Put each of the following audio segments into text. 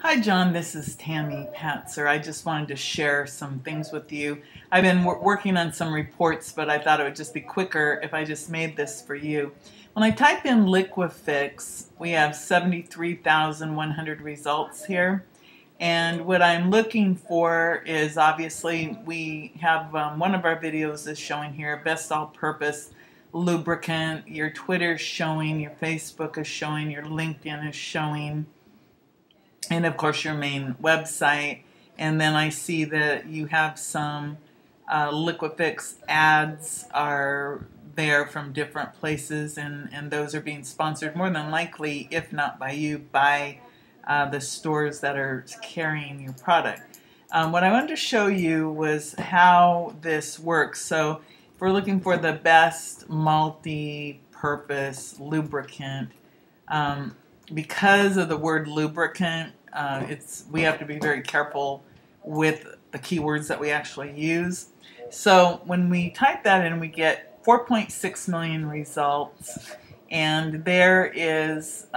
Hi John, this is Tammy Patzer. I just wanted to share some things with you. I've been working on some reports, but I thought it would just be quicker if I just made this for you. When I type in Liquifix, we have 73,100 results here. And what I'm looking for is, obviously, we have one of our videos is showing here, best all-purpose lubricant. Your Twitter's showing, your Facebook is showing, your LinkedIn is showing, and of course your main website. And then I see that you have some Liquifix ads are there from different places, and those are being sponsored more than likely, if not by you, by the stores that are carrying your product. What I wanted to show you was how this works. So if we're looking for the best multi-purpose lubricant, because of the word lubricant, we have to be very careful with the keywords that we actually use. So when we type that in, we get 4.6 million results, and there is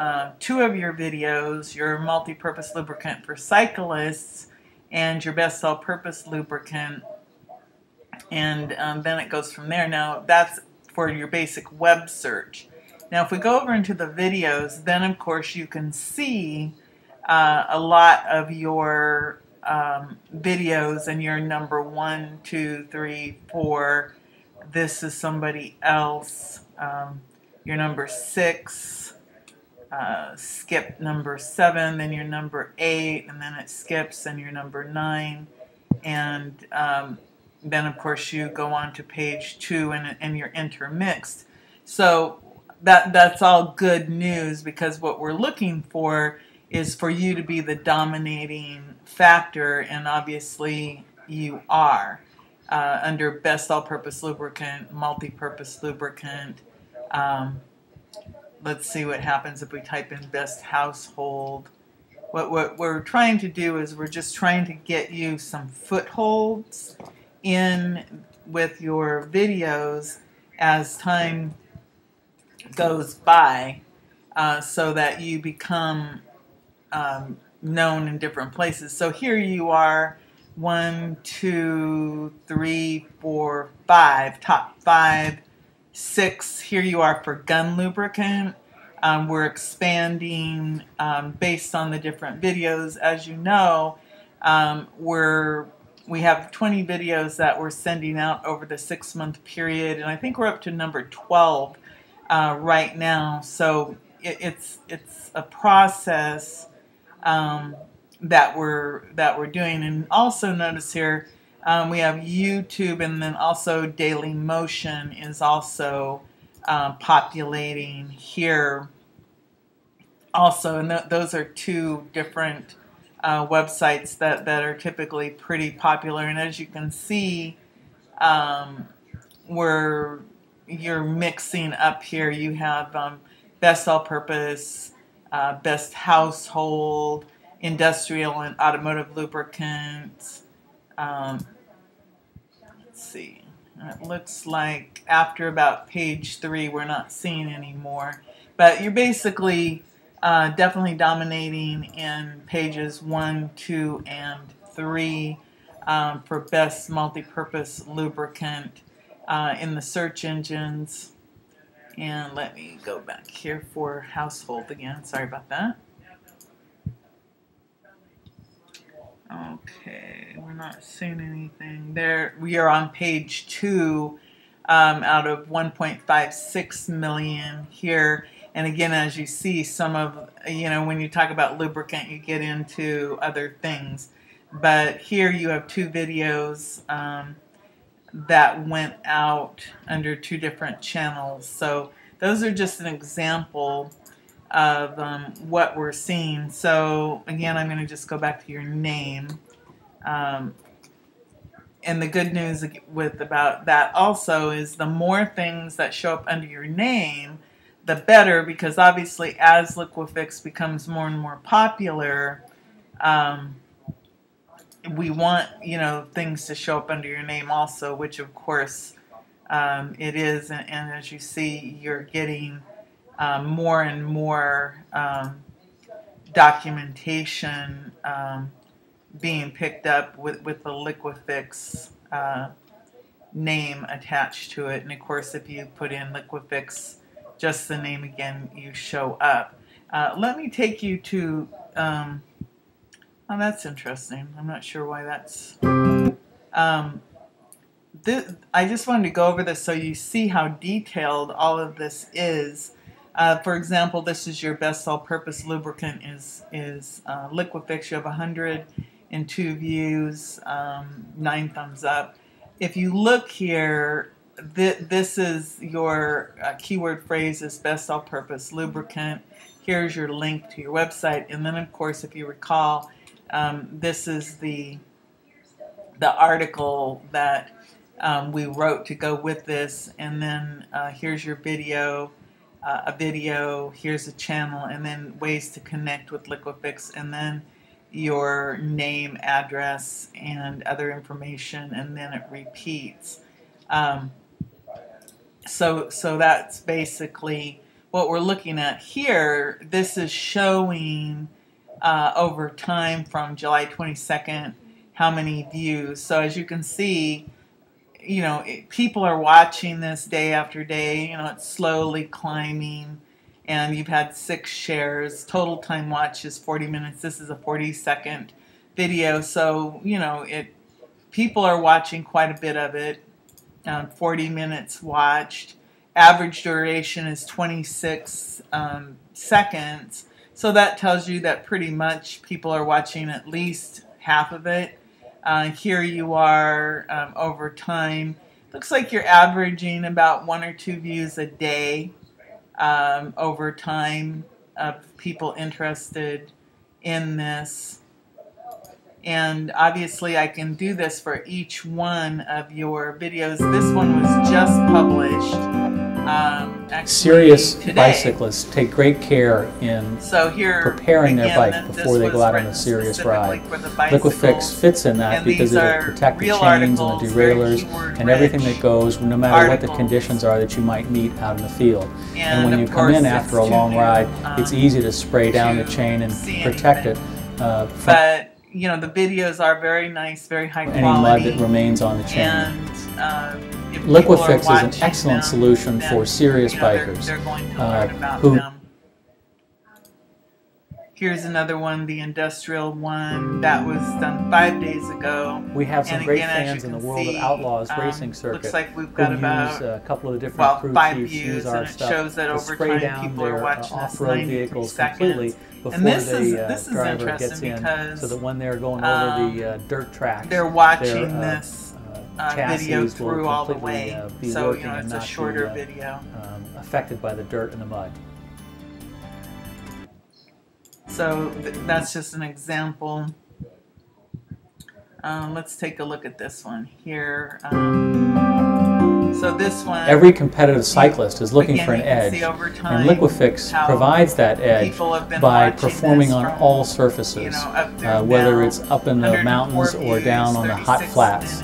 two of your videos, your multi-purpose lubricant for cyclists and your best all-purpose lubricant, and then it goes from there. Now that's for your basic web search. Now if we go over into the videos, then of course you can see a lot of your videos, and your number 1, 2, 3, 4. This is somebody else. Your number 6, skip number 7, then your number 8, and then it skips, and your number 9, and then of course you go on to page 2, and you're intermixed. So that's all good news, because what we're looking for is for you to be the dominating factor, and obviously you are under best all-purpose lubricant, multi-purpose lubricant. Let's see what happens if we type in best household. What we're trying to do is we're just trying to get you some footholds in with your videos as time goes by, so that you become known in different places. So here you are, 1, 2, 3, 4, 5, top 5, 6. Here you are for gun lubricant. We're expanding based on the different videos. As you know, we have 20 videos that we're sending out over the 6-month period, and I think we're up to number 12 right now. So it's a process that we're doing. And also notice here we have YouTube, and then also Daily Motion is also populating here also, and those are two different websites that are typically pretty popular. And as you can see, you're mixing up here. You have best all-purpose, best household, industrial and automotive lubricants. Let's see. It looks like after about page 3, we're not seeing anymore. But you're basically definitely dominating in pages 1, 2, and 3 for best multi-purpose lubricant in the search engines. And let me go back here for household again. Sorry about that. Okay, we're not seeing anything there. We are on page 2 out of 1.56 million here. And again, as you see, some of, when you talk about lubricant, you get into other things. But here you have 2 videos that went out under 2 different channels. So those are just an example of what we're seeing. So again, I'm going to just go back to your name. And the good news about that also is the more things that show up under your name, the better, because obviously as Liquifix becomes more and more popular, we want, things to show up under your name also, which of course it is. And as you see, you're getting more and more documentation being picked up with the Liquifix name attached to it. And of course, if you put in Liquifix, just the name again, you show up. Let me take you to, oh, that's interesting. I'm not sure why that's, I just wanted to go over this so you see how detailed all of this is. For example, this is your best all-purpose lubricant is Liquifix. You have 102 views, 9 thumbs up. If you look here, this is your keyword phrase is best all-purpose lubricant. Here's your link to your website, and then of course, if you recall, this is the article that we wrote to go with this, and then here's your video, here's a channel, and then ways to connect with Liquifix, and then your name, address, and other information, and then it repeats. So that's basically what we're looking at here. This is showing over time from July 22nd how many views. So as you can see, you know, people are watching this day after day. You know, it's slowly climbing, and you've had 6 shares. Total time watch is 40 minutes. This is a 40-second video, so you know people are watching quite a bit of it. 40 minutes watched. Average duration is 26 seconds. So that tells you that pretty much people are watching at least half of it. Here you are over time. Looks like you're averaging about 1 or 2 views a day over time of people interested in this. And obviously I can do this for each one of your videos. This one was just published Serious today. bicyclists take great care in preparing their bike before they go out on a serious ride. Liquifix fits in that because it'll protect the chains and the derailleurs and everything that goes, no matter what the conditions are that you might meet out in the field. And when you come in after a long ride, it's easy to spray down the chain and protect it from you know, the videos are very nice, very high quality. Any mud that remains on the chain. And Liquifix is an excellent solution for serious bikers they're going to learn about who them. Here's another one, the industrial one that was done 5 days ago. We have some great fans in the World of Outlaws racing circuit. Looks like we've got about a couple of the different crew 5 chiefs views, use our and it stuff shows that to over spray time down people are their watching this off-road 93 vehicles seconds. completely before This the is driver gets interesting in, because so that when they're going over the dirt tracks, they're watching this video will through all the completely, way. be So working you know, and it's a not shorter be, video. affected by the dirt and the mud. So that's just an example. Let's take a look at this one here. So this one, every competitive cyclist is looking for an edge, and Liquifix provides that edge by performing on all surfaces, whether it's up in the mountains or down on the hot flats.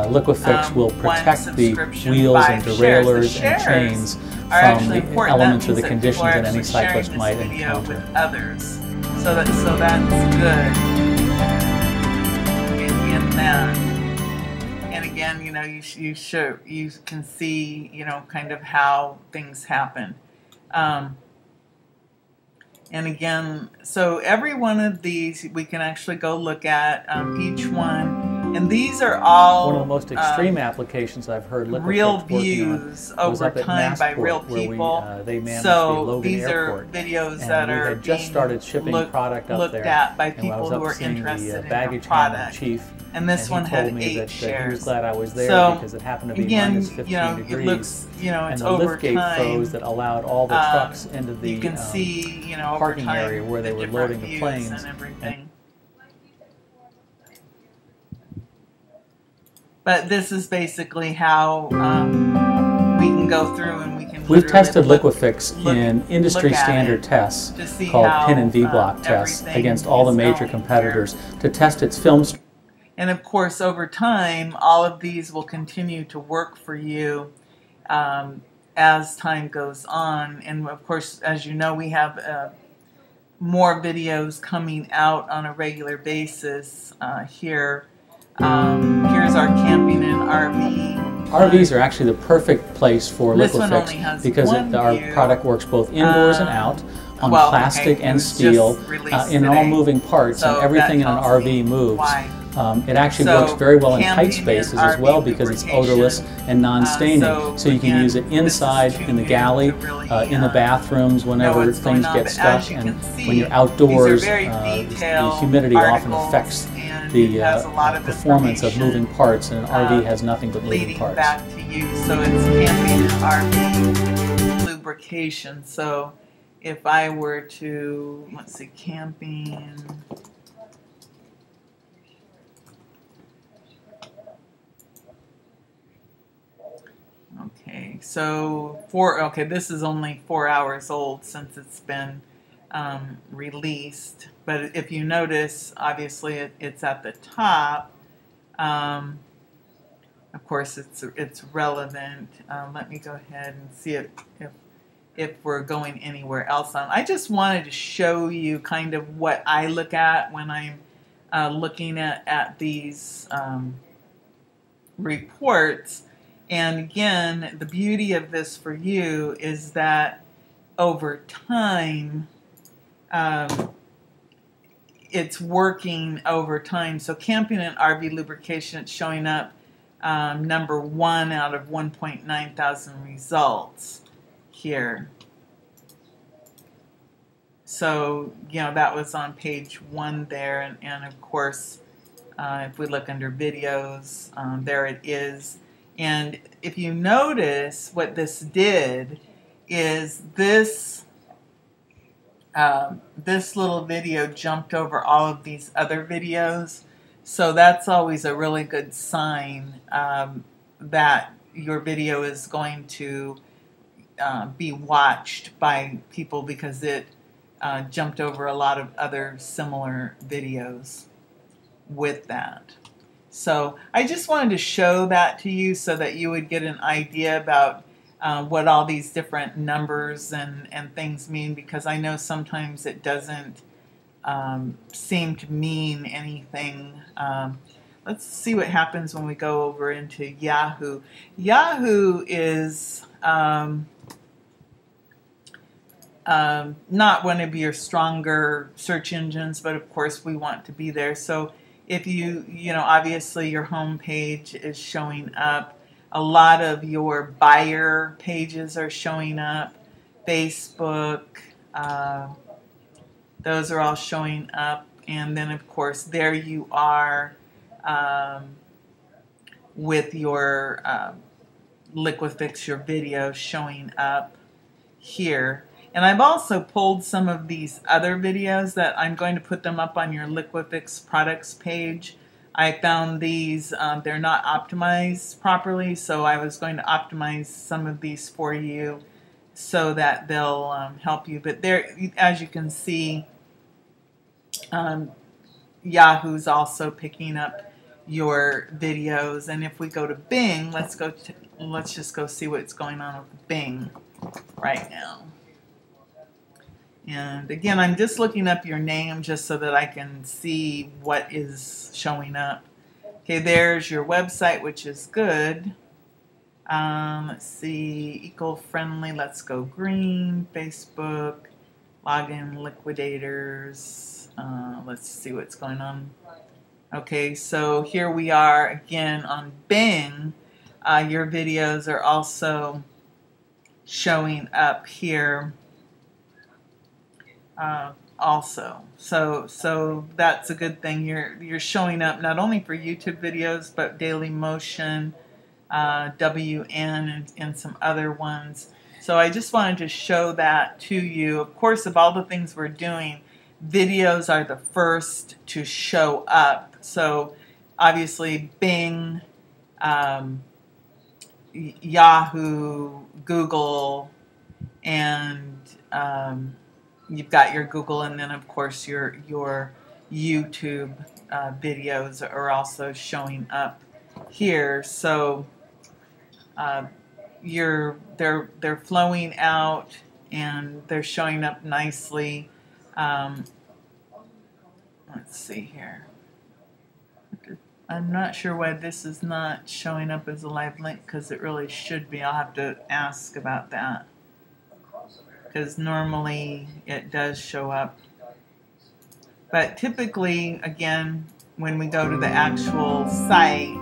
Liquifix will protect the wheels and derailleurs and chains from the elements or the conditions that any cyclist might encounter. With others. So that's good in that. And again, you know, you can see, you know, kind of how things happen. And again, so every one of these we can actually go look at each one. And these are all one of the most extreme applications I've heard Liquifix real views over time by real people. So these are videos that are just started shipping product up there, looked at by people who are interested in the product. Chief, and this one had 8 shares. He was glad I was there because it happened to be minus 15 degrees. It looks, you know, it's and the over liftgate time. Froze that allowed all the trucks into the you can see, you know, parking over time, area where they were loading the planes and everything. But this is basically how we can go through and we can. We've tested Liquifix in industry standard tests called pin and V-block tests against all the major competitors to test its film. And of course, over time, all of these will continue to work for you as time goes on. And of course, as you know, we have more videos coming out on a regular basis. Here, here's our camping and RV. RVs are actually the perfect place for Liquifix because our product works both indoors and out, on plastic and steel, in all moving parts, and everything in an RV moves. It actually works very well in tight spaces as well because it's odorless and non-staining. So you can use it inside, in the galley, in the bathrooms, whenever things get stuck. And when you're outdoors, the humidity often affects the performance of moving parts, and an RV has nothing but moving parts. Back to you. So it's camping and RV lubrication. So if I were to, let's see, camping. Okay, so this is only 4 hours old since it's been released. But if you notice, obviously it's at the top. Of course, it's relevant. Let me go ahead and see if we're going anywhere else on. I just wanted to show you kind of what I look at when I'm looking at these reports. And again, the beauty of this for you is that over time, it's working over time. So camping and RV lubrication, it's showing up number 1 out of 1.9 thousand results here. So, you know, that was on page 1 there. And of course, if we look under videos, there it is. And if you notice, what this did is this little video jumped over all of these other videos. So that's always a really good sign that your video is going to be watched by people, because it jumped over a lot of other similar videos with that. So I just wanted to show that to you so that you would get an idea about what all these different numbers and things mean, because I know sometimes it doesn't seem to mean anything. Let's see what happens when we go over into Yahoo. Yahoo is not one of your stronger search engines, but of course we want to be there. So if you know, obviously your home page is showing up. A lot of your buyer pages are showing up. Facebook, those are all showing up. And then of course there you are with your Liquifix, your video showing up here. And I've also pulled some of these other videos that I'm going to put them up on your Liquifix products page. I found these, they're not optimized properly, so I was going to optimize some of these for you so that they'll help you. But there, as you can see, Yahoo's also picking up your videos. And if we go to Bing, let's just go see what's going on with Bing right now. And again, I'm just looking up your name just so that I can see what is showing up. Okay, there's your website, which is good. Let's see, eco-friendly, let's go green, Facebook, login liquidators. Let's see what's going on. Okay, so here we are again on Bing. Your videos are also showing up here. Also, so that's a good thing. You're showing up not only for YouTube videos, but Daily Motion, WN, and some other ones. So I just wanted to show that to you. Of course, of all the things we're doing, videos are the first to show up. So obviously Bing, Yahoo, Google, and you've got your Google, and then of course your YouTube videos are also showing up here. So they're flowing out and they're showing up nicely. Let's see here. I'm not sure why this is not showing up as a live link, because it really should be. I'll have to ask about that, because normally it does show up. But typically, again, when we go to the actual site,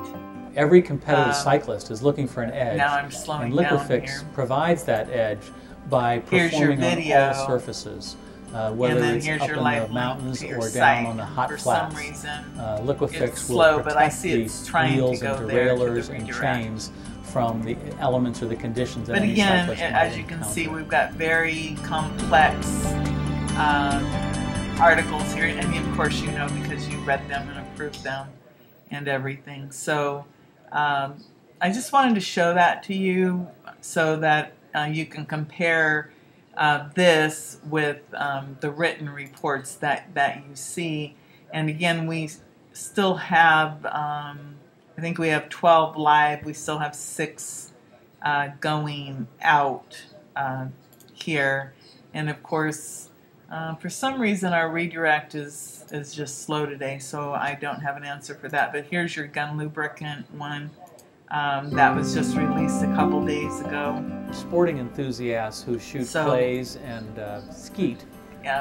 every competitive cyclist is looking for an edge. Now I'm slowing and down Liquifix here. Provides that edge by performing on all surfaces. Whether it's up in the mountains or down on the hot flats. For some reason, Liquifix will protect the wheels and derailleurs and chains from the elements or the conditions that any cyclist might encounter. As you can see, we've got very complex articles here, and of course you know because you read them and approved them and everything. So I just wanted to show that to you so that you can compare this with the written reports that you see. And again, we still have, I think we have 12 live. We still have 6 going out here. And of course, for some reason our redirect is just slow today, so I don't have an answer for that. But here's your gun lubricant one. That was just released a couple days ago. Sporting enthusiasts who shoot clays and skeet,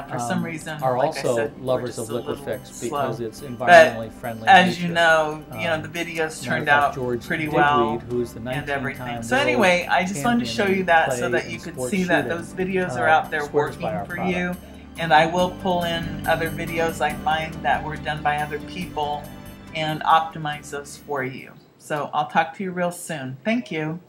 for some reason, are like also I said, lovers of Liquifix because it's environmentally but friendly. As you know, the videos turned out pretty well who's the and everything. So anyway, I just wanted to show you that so that you could see that those videos are out there working for you. And I will pull in other videos like mine that were done by other people and optimize those for you. So I'll talk to you real soon. Thank you.